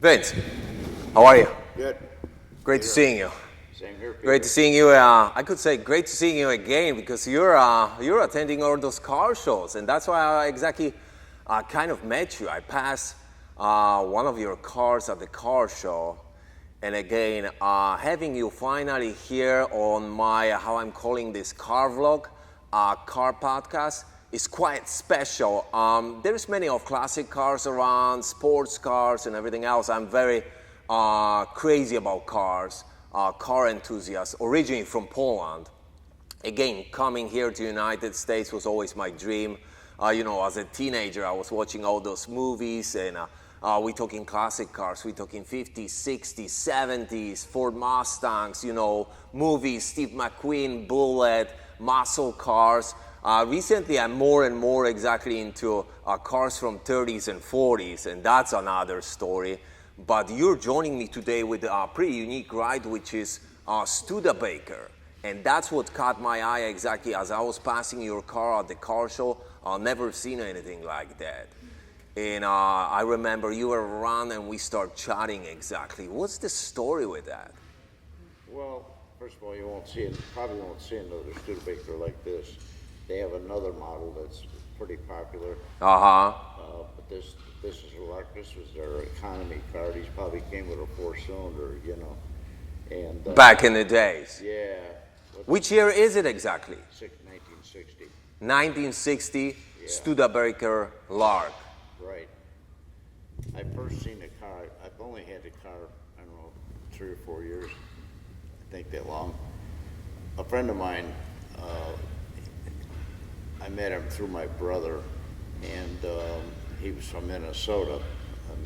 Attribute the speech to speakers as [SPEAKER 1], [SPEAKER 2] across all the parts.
[SPEAKER 1] Vince, how are you?
[SPEAKER 2] Good.
[SPEAKER 1] Great to seeing you.
[SPEAKER 2] Same here, Peter.
[SPEAKER 1] Great to seeing you. I could say great to seeing you again because you're attending all those car shows, and that's why I exactly kind of met you. I passed one of your cars at the car show, and again, having you finally here on my how I'm calling this car vlog, car podcast is quite special. There's many of classic cars around, sports cars and everything else. I'm very crazy about cars, car enthusiast, originally from Poland. Again, coming here to the United States was always my dream. As a teenager, I was watching all those movies, and we're talking classic cars. We're talking 50s, 60s, 70s, Ford Mustangs, movies, Steve McQueen, Bullet, muscle cars. Recently, I'm more and more exactly into cars from 30s and 40s, and that's another story. But you're joining me today with a pretty unique ride, which is Studabaker. And that's what caught my eye exactly as I was passing your car at the car show. I've never seen anything like that. And I remember you were around and we start chatting exactly. What's the story with that?
[SPEAKER 2] Well, first of all, probably won't see another Studabaker like this. They have another model that's pretty popular. But this is a Lark. This was their economy car. These probably came with a 4-cylinder, And
[SPEAKER 1] back in the days.
[SPEAKER 2] Yeah.
[SPEAKER 1] Which year is it exactly?
[SPEAKER 2] 1960.
[SPEAKER 1] 1960, yeah. Studabaker Lark.
[SPEAKER 2] Right. I first seen the car. I've only had the car, I don't know, 3 or 4 years. I think that long. A friend of mine, I met him through my brother, and he was from Minnesota,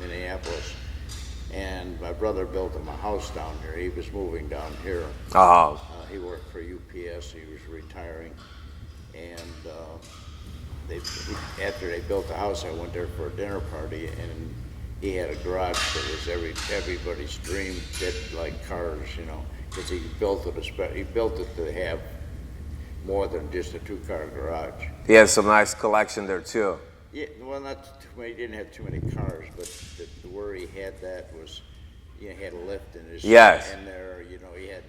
[SPEAKER 2] Minneapolis. And my brother built him a house down here. He was moving down here. He worked for UPS. He was retiring. And after they built the house, I went there for a dinner party, and he had a garage that was everybody's dream, that like cars, because he built it to have more than just a 2-car garage.
[SPEAKER 1] He has some nice collection there too.
[SPEAKER 2] Yeah, well, not too many. He didn't have too many cars, but where he had that was, he had a lift in his.
[SPEAKER 1] Yes.
[SPEAKER 2] And there, he had,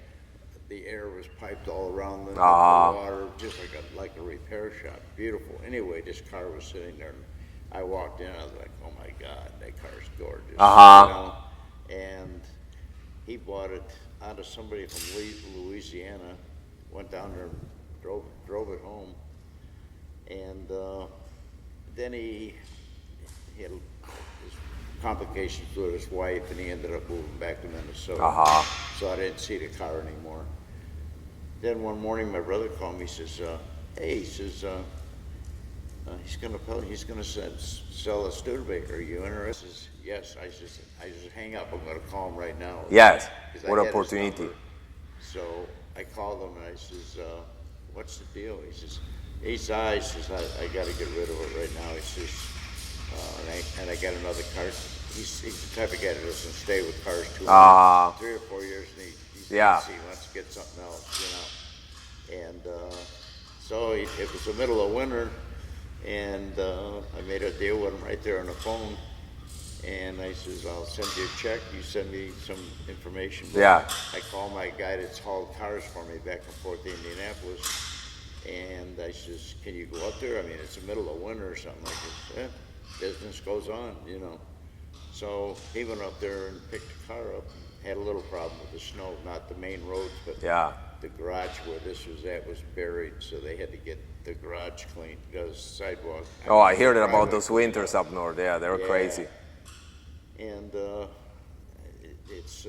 [SPEAKER 2] the air was piped all around the water, just like a repair shop. Beautiful. Anyway, this car was sitting there, and I walked in. I was like, "Oh my God, that car's gorgeous." And he bought it out of somebody from Louisiana. Went down there, and drove it home, and then he had his complications with his wife, and he ended up moving back to Minnesota. So I didn't see the car anymore. Then one morning, my brother called me. He says, "Hey," he says, he's gonna sell a Studabaker. Are you interested?" I says, "Yes." I just hang up. I'm gonna call him right now.
[SPEAKER 1] Yes. What opportunity?
[SPEAKER 2] So I called him and I says, "What's the deal?" He says, I got to get rid of it right now. He says, and I got another car. He's the type of guy that doesn't stay with cars too long. 3 or 4 years, and he wants to get something else, And so it was the middle of winter, and I made a deal with him right there on the phone. And I says, "I'll send you a check. You send me some information."
[SPEAKER 1] Yeah.
[SPEAKER 2] I call my guy that's hauled cars for me back and forth to Indianapolis, and I says, "Can you go up there? I mean, it's the middle of winter or something like this." Business goes on, So he went up there and picked the car up. Had a little problem with the snow, not the main roads, but the garage where this was at was buried, so they had to get the garage cleaned, because sidewalk.
[SPEAKER 1] I heard about those winters up north. Yeah, they were crazy.
[SPEAKER 2] And it's.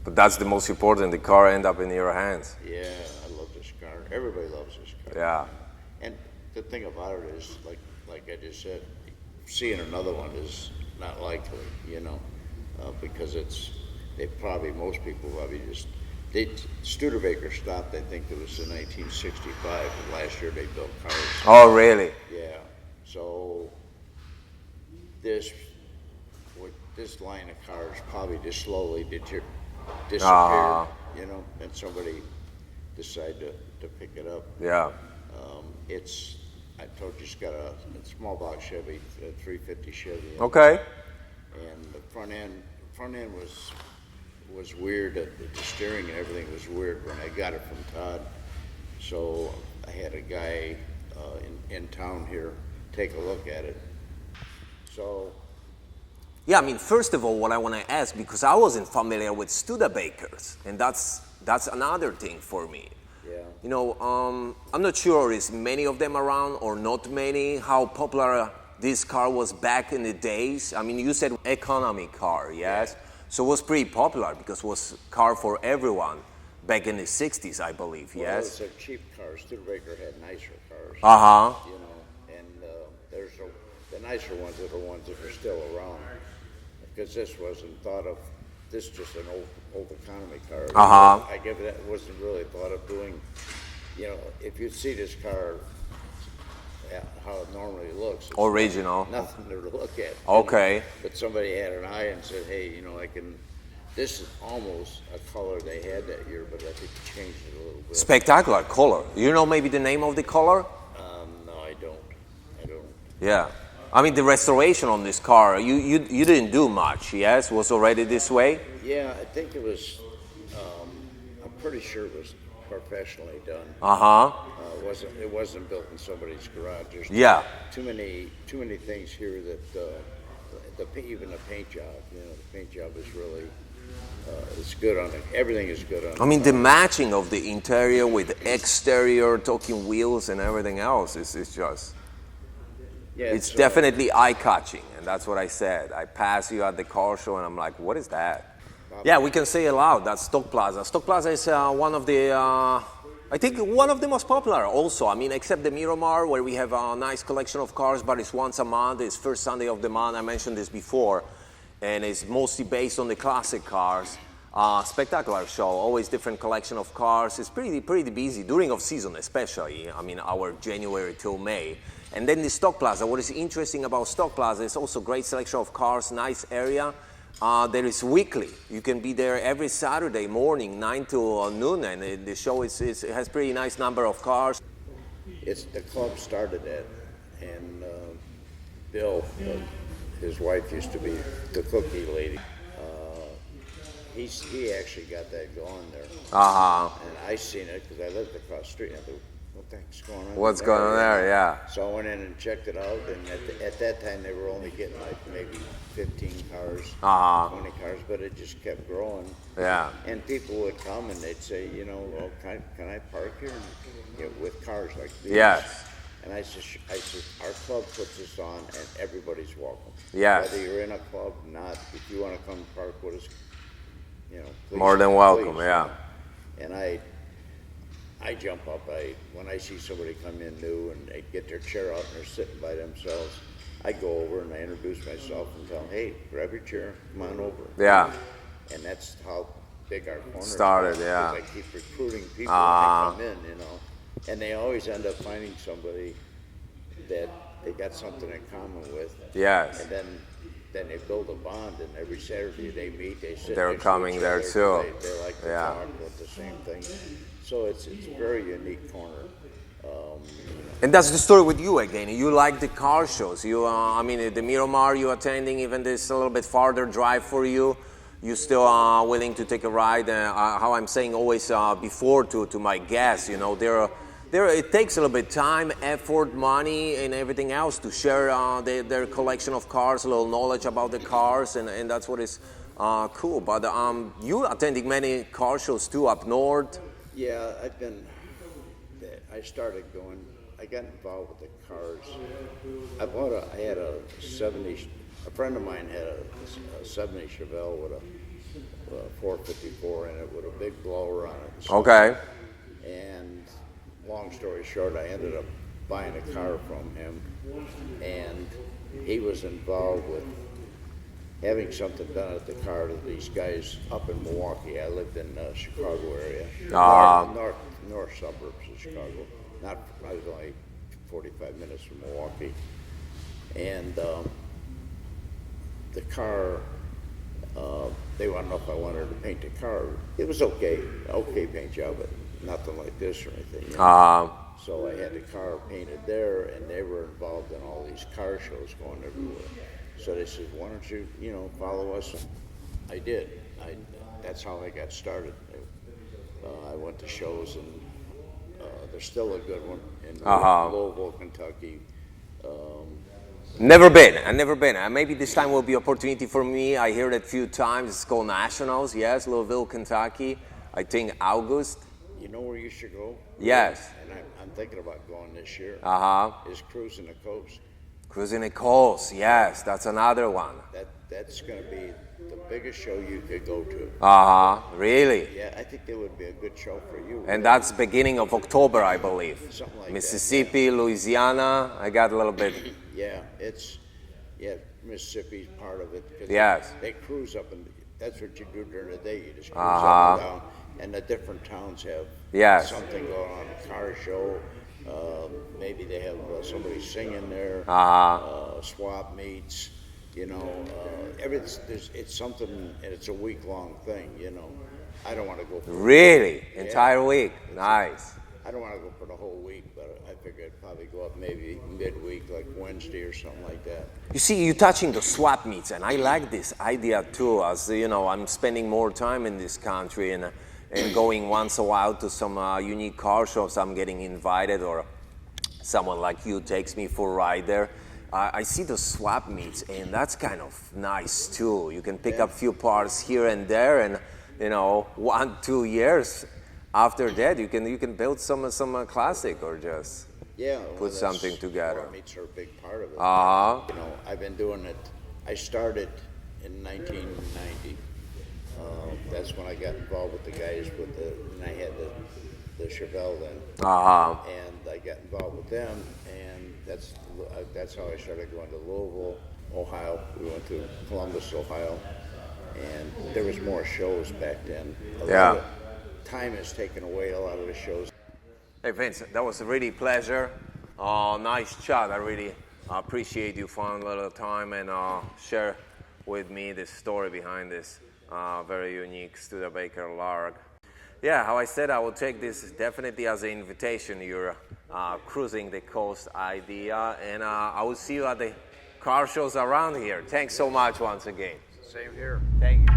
[SPEAKER 1] But that's the most important. The car end up in your hands.
[SPEAKER 2] Yeah, I love this car. Everybody loves this car.
[SPEAKER 1] Yeah.
[SPEAKER 2] And the thing about it is, like I just said, seeing another one is not likely, because most people probably just. Studabaker stopped. I think it was in 1965. And last year they built cars.
[SPEAKER 1] Oh, really?
[SPEAKER 2] Yeah. So this line of cars probably just slowly disappeared, and somebody decided to pick it up.
[SPEAKER 1] Yeah.
[SPEAKER 2] I told you, it's got a small box Chevy, a 350 Chevy.
[SPEAKER 1] Okay.
[SPEAKER 2] and the front end was weird. The steering and everything was weird when I got it from Todd. So I had a guy in town here take a look at it. So.
[SPEAKER 1] Yeah, I mean, first of all, what I want to ask, because I wasn't familiar with Studabakers, and that's another thing for me.
[SPEAKER 2] Yeah.
[SPEAKER 1] You know, I'm not sure is many of them around or not many. How popular this car was back in the days. I mean, you said economy car, yes? Yeah. So it was pretty popular because it was car for everyone back in the 60s, I believe,
[SPEAKER 2] well,
[SPEAKER 1] yes?
[SPEAKER 2] It was a cheap car. Studabaker had nicer cars.
[SPEAKER 1] Uh-huh.
[SPEAKER 2] You know, and there's the nicer ones are the ones that are still around. Because this wasn't thought of, this is just an old economy car.
[SPEAKER 1] Uh-huh.
[SPEAKER 2] I give it, wasn't really thought of doing, you know, if you see this car, how it normally looks. It's
[SPEAKER 1] original.
[SPEAKER 2] Nothing to look at.
[SPEAKER 1] Okay.
[SPEAKER 2] But somebody had an eye and said, hey, you know, this is almost a color they had that year, but I think it changed it a little bit.
[SPEAKER 1] Spectacular color. You know maybe the name of the color?
[SPEAKER 2] No, I don't.
[SPEAKER 1] Yeah. I mean, the restoration on this car, you didn't do much, yes? Was already this way?
[SPEAKER 2] Yeah, I think it was, I'm pretty sure it was professionally done.
[SPEAKER 1] Uh-huh.
[SPEAKER 2] It wasn't built in somebody's garage. There's too many things here that, even the paint job, you know, the paint job is really, it's good on it. Everything is good on it.
[SPEAKER 1] I mean, the matching of the interior with exterior, talking wheels and everything else is just... Yeah, it's definitely eye-catching, and that's what I said. I pass you at the car show, and I'm like, what is that? Yeah, we can say it loud. That's Stock Plaza. Stock Plaza is one of the, I think one of the most popular also. I mean, except the Miramar, where we have a nice collection of cars, but it's once a month. It's first Sunday of the month. I mentioned this before, and it's mostly based on the classic cars. Spectacular show, always different collection of cars. It's pretty busy during off season, especially. I mean, our January till May. And then the Stock Plaza. What is interesting about Stock Plaza is also great selection of cars, nice area. There is weekly. You can be there every Saturday morning, 9 to noon, and the show it has pretty nice number of cars.
[SPEAKER 2] It's the club started it, and Bill, his wife used to be the cookie lady. He actually got that going there.
[SPEAKER 1] Uh-huh.
[SPEAKER 2] And I seen it because I lived across the street. And I thought, what the heck's going on?
[SPEAKER 1] What's going on there? Yeah.
[SPEAKER 2] So I went in and checked it out, and at that time they were only getting like maybe 15 cars, 20 cars, but it just kept growing.
[SPEAKER 1] Yeah.
[SPEAKER 2] And people would come and they'd say, you know, well, can I park here? And, you know, with cars like these.
[SPEAKER 1] Yes.
[SPEAKER 2] And I said, our club puts this on, and everybody's welcome.
[SPEAKER 1] Yes.
[SPEAKER 2] Whether you're in a club or not, if you want to come park with us, you know, please,
[SPEAKER 1] more than welcome,
[SPEAKER 2] please.
[SPEAKER 1] Yeah.
[SPEAKER 2] And I jump up. When I see somebody come in new and they get their chair out and they're sitting by themselves, I go over and I introduce myself and tell them, hey, grab your chair, come on over.
[SPEAKER 1] Yeah.
[SPEAKER 2] And that's how big our corner
[SPEAKER 1] started, yeah.
[SPEAKER 2] I keep recruiting people to come in, you know. And they always end up finding somebody that they got something in common with.
[SPEAKER 1] Yes.
[SPEAKER 2] And then they build a bond, and every Saturday they meet, they sit
[SPEAKER 1] They're
[SPEAKER 2] next
[SPEAKER 1] coming
[SPEAKER 2] to each
[SPEAKER 1] there
[SPEAKER 2] other,
[SPEAKER 1] too.
[SPEAKER 2] They like to talk about the same thing. So it's a very unique corner.
[SPEAKER 1] And that's the story with you again. You like the car shows. You, I mean, the Miramar you attending, even this a little bit farther drive for you. You still are willing to take a ride. How I'm saying always before to my guests, you know, it takes a little bit time, effort, money, and everything else to share their collection of cars, a little knowledge about the cars, and that's what is cool. But you attending many car shows too up north.
[SPEAKER 2] Yeah, I started going. I got involved with the cars. I had a 70. A friend of mine had a 70 Chevelle with a 454 in it with a big blower on it.
[SPEAKER 1] Okay.
[SPEAKER 2] And long story short, I ended up buying a car from him, and he was involved with having something done at the car to these guys up in Milwaukee. I lived in the Chicago area, north suburbs of Chicago. I was only 45 minutes from Milwaukee, and the car. They wanted to know if I wanted to paint the car. It was okay paint job, but nothing like this or anything. You know? So I had the car painted there, and they were involved in all these car shows going everywhere. So they said, why don't you, follow us? I did. That's how I got started. I went to shows, and there's still a good one in Louisville, Kentucky.
[SPEAKER 1] Never been. I've never been. Maybe this time will be opportunity for me. I heard it a few times. It's called Nationals. Yes, Louisville, Kentucky. I think August.
[SPEAKER 2] You know where you should go?
[SPEAKER 1] Yes.
[SPEAKER 2] And I'm thinking about going this year. Is Cruising the Coast.
[SPEAKER 1] Cruising the Coast. Yes, that's another one.
[SPEAKER 2] That's going to be the biggest show you could go to.
[SPEAKER 1] Really?
[SPEAKER 2] Yeah, I think that would be a good show for you.
[SPEAKER 1] And that's beginning of October, I believe.
[SPEAKER 2] Something like
[SPEAKER 1] Mississippi,
[SPEAKER 2] that,
[SPEAKER 1] Louisiana. I got a little bit.
[SPEAKER 2] Yeah, Mississippi's part of it.
[SPEAKER 1] Yes.
[SPEAKER 2] They cruise up, and that's what you do during the day. You just cruise up and down, and the different towns have something going on, a car show. Maybe they have somebody singing there. Swap meets. It's something, and it's a week-long thing. I don't want to go for
[SPEAKER 1] Really? Entire week? Nice.
[SPEAKER 2] I don't want to go for the whole week, but I figure I'd probably go up maybe midweek, like Wednesday or something like that.
[SPEAKER 1] You see, you're touching the swap meets, and I like this idea too. As I'm spending more time in this country and going once a while to some unique car shows. I'm getting invited, or someone like you takes me for a ride there. I see the swap meets, and that's kind of nice too. You can pick up a few parts here and there, and 1-2 years after that, you can build some classic, or just put something together.
[SPEAKER 2] Swap meets are a big part of it. I've been doing it. I started in 1990. That's when I got involved with the guys and I had the Chevelle then. And I got involved with them, and that's how I started going to Louisville, Ohio. We went to Columbus, Ohio, and there was more shows back then. A lot of time has taken away a lot of the shows.
[SPEAKER 1] Hey Vince, that was a really pleasure. Nice chat. I really appreciate you finding a little time and share with me the story behind this very unique Studabaker Lark. Yeah, how I said, I will take this definitely as an invitation, your cruising the coast idea, and I will see you at the car shows around here. Thanks so much once again.
[SPEAKER 2] Same here.
[SPEAKER 1] Thank you.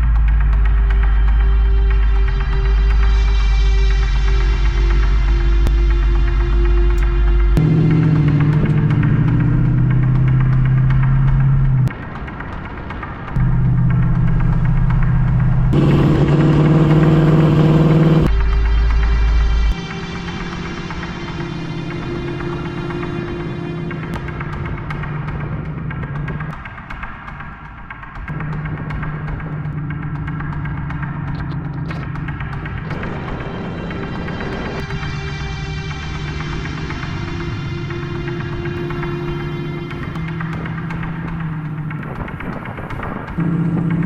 [SPEAKER 3] Thank you.